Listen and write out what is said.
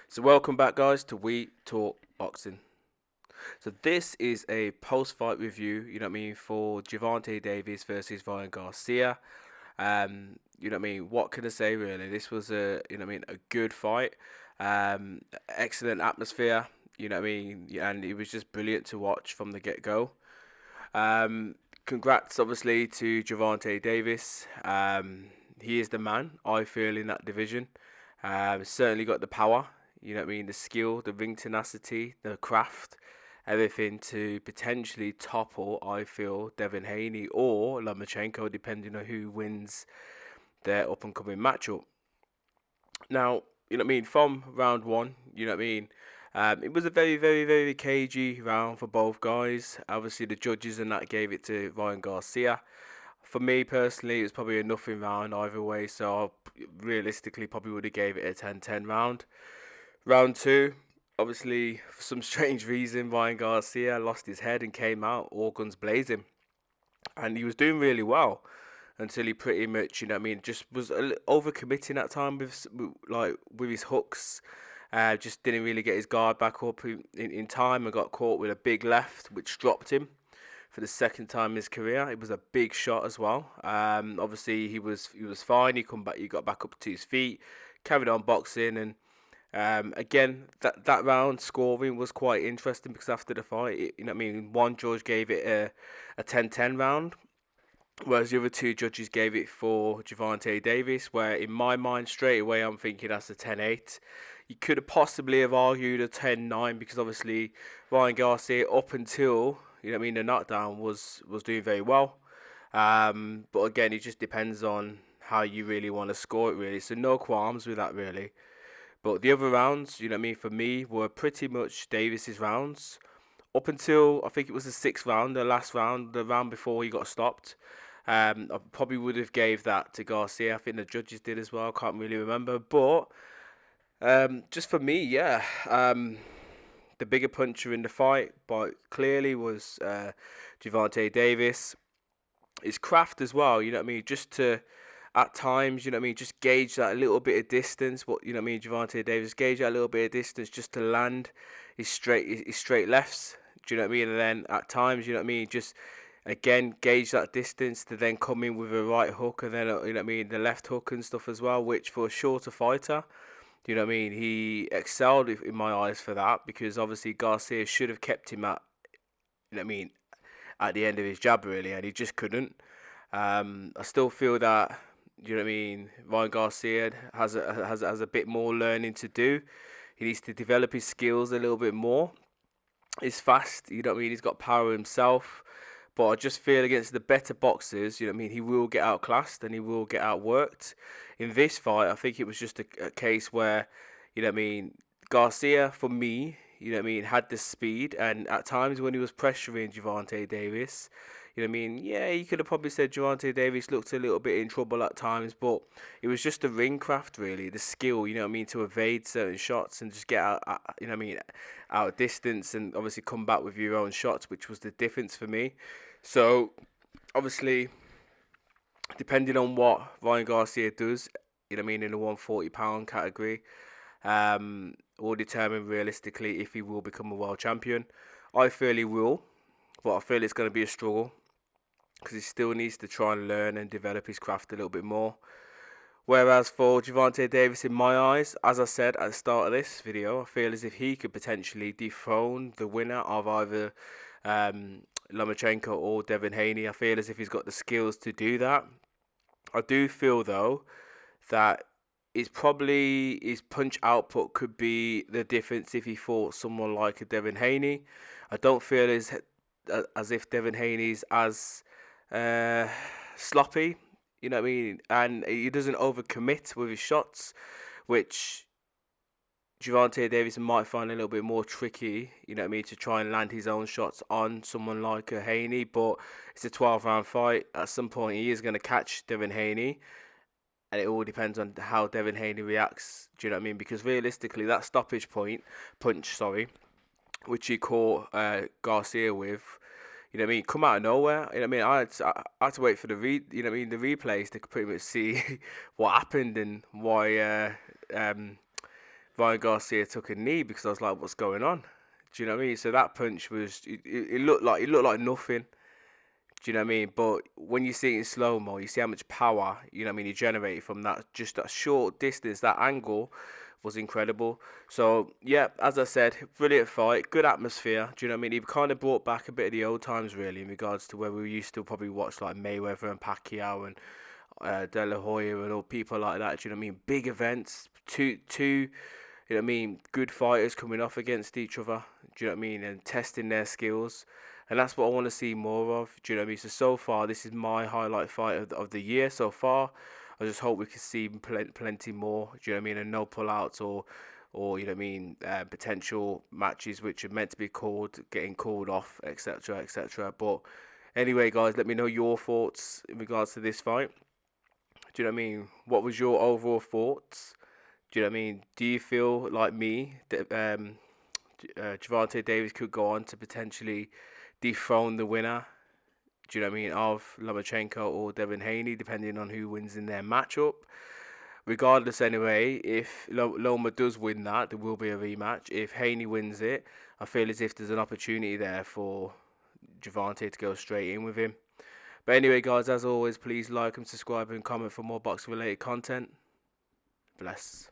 So welcome back, guys, to We Talk Boxing. So this is a post-fight review, for Gervonta Davis versus Ryan Garcia. What can I say really? This was a good fight. Excellent atmosphere, and it was just brilliant to watch from the get-go. Congrats, obviously, to Gervonta Davis. He is the man, I feel, in that division. Certainly got the power, the skill, the ring tenacity, the craft, everything to potentially topple, I feel, Devin Haney or Lomachenko, depending on who wins their up and coming matchup. Now, from round one, it was a very, very, very cagey round for both guys. Obviously, the judges and that gave it to Ryan Garcia. For me personally, it was probably a nothing round either way, so I realistically probably would have gave it a 10-10 round. Round two, obviously, for some strange reason, Ryan Garcia lost his head and came out all guns blazing. And he was doing really well until he pretty much, just was overcommitting at time with his hooks. Just didn't really get his guard back up in time and got caught with a big left, which dropped him for the second time in his career. It was a big shot as well. Obviously, he was fine. He got back up to his feet, carried on boxing, and again, that round scoring was quite interesting because after the fight, one judge gave it a 10-10 round, whereas the other two judges gave it for Gervonta Davis, where in my mind straight away I'm thinking that's a 10-8. You could have possibly have argued a 10-9 because obviously Ryan Garcia up until the knockdown was doing very well. But again, it just depends on how you really want to score it really. So no qualms with that really. But the other rounds, for me, were pretty much Davis's rounds. Up until I think it was the sixth round, the last round, the round before he got stopped. I probably would have gave that to Garcia. I think the judges did as well. I can't really remember, but just for me, yeah, the bigger puncher in the fight, but clearly was Gervonta Davis. His craft as well, just to at times, just gauge that little bit of distance. Gervonta Davis gauge that little bit of distance just to land his straight lefts. Do you know what I mean? And then at times, just again gauge that distance to then come in with a right hook and then the left hook and stuff as well. Which for a shorter fighter, he excelled in my eyes for that because obviously Garcia should have kept him at at the end of his jab really, and he just couldn't. I still feel that Ryan Garcia has a bit more learning to do. He needs to develop his skills a little bit more. He's fast, he's got power himself. But I just feel against the better boxers, he will get outclassed and he will get outworked. In this fight, I think it was just a case where, Garcia, for me, had the speed. And at times when he was pressuring Gervonta Davis, yeah, you could have probably said Gervonta Davis looked a little bit in trouble at times. But it was just the ring craft, really, the skill, to evade certain shots and just get out, out of distance and obviously come back with your own shots, which was the difference for me. So, obviously, depending on what Ryan Garcia does, in the 140-pound category, will determine realistically if he will become a world champion. I feel he will, but I feel it's going to be a struggle because he still needs to try and learn and develop his craft a little bit more. Whereas for Gervonta Davis, in my eyes, as I said at the start of this video, I feel as if he could potentially dethrone the winner of either Lomachenko or Devin Haney. I feel as if he's got the skills to do that. I do feel though that his punch output could be the difference if he fought someone like a Devin Haney. I don't feel as if Devin Haney's as sloppy, and he doesn't overcommit with his shots, which Gervonta Davis might find a little bit more tricky, to try and land his own shots on someone like a Haney. But it's a 12-round fight. At some point, he is going to catch Devin Haney, and it all depends on how Devin Haney reacts. Do you know what I mean? Because realistically, that punch, which he caught Garcia with, come out of nowhere. I had to wait for the the replays to pretty much see what happened and why Ryan Garcia took a knee because I was like, what's going on? Do you know what I mean? So that punch was it looked like nothing. Do you know what I mean? But when you see it in slow mo, you see how much power, you know what I mean, he generated from that, just that short distance. That angle was incredible. So yeah, as I said, brilliant fight, good atmosphere. Do you know what I mean? He kind of brought back a bit of the old times really, in regards to where we used to probably watch like Mayweather and Pacquiao and De La Hoya and all people like that. Do you know what I mean? Big events, two, you know what I mean, good fighters coming off against each other. Do you know what I mean? And testing their skills. And that's what I want to see more of. Do you know what I mean? So far, this is my highlight fight of the year so far. I just hope we can see plenty more. Do you know what I mean? And no pullouts or you know what I mean, potential matches which are meant to be called, getting called off, etc., etc. But anyway, guys, let me know your thoughts in regards to this fight. Do you know what I mean? What was your overall thoughts? Do you know what I mean? Do you feel like me that Gervonta Davis could go on to potentially dethrone the winner? Do you know what I mean? Of Lomachenko or Devin Haney, depending on who wins in their matchup. Regardless, anyway, if Loma does win that, there will be a rematch. If Haney wins it, I feel as if there's an opportunity there for Gervonta to go straight in with him. But anyway, guys, as always, please like and subscribe and comment for more boxing related content. Bless.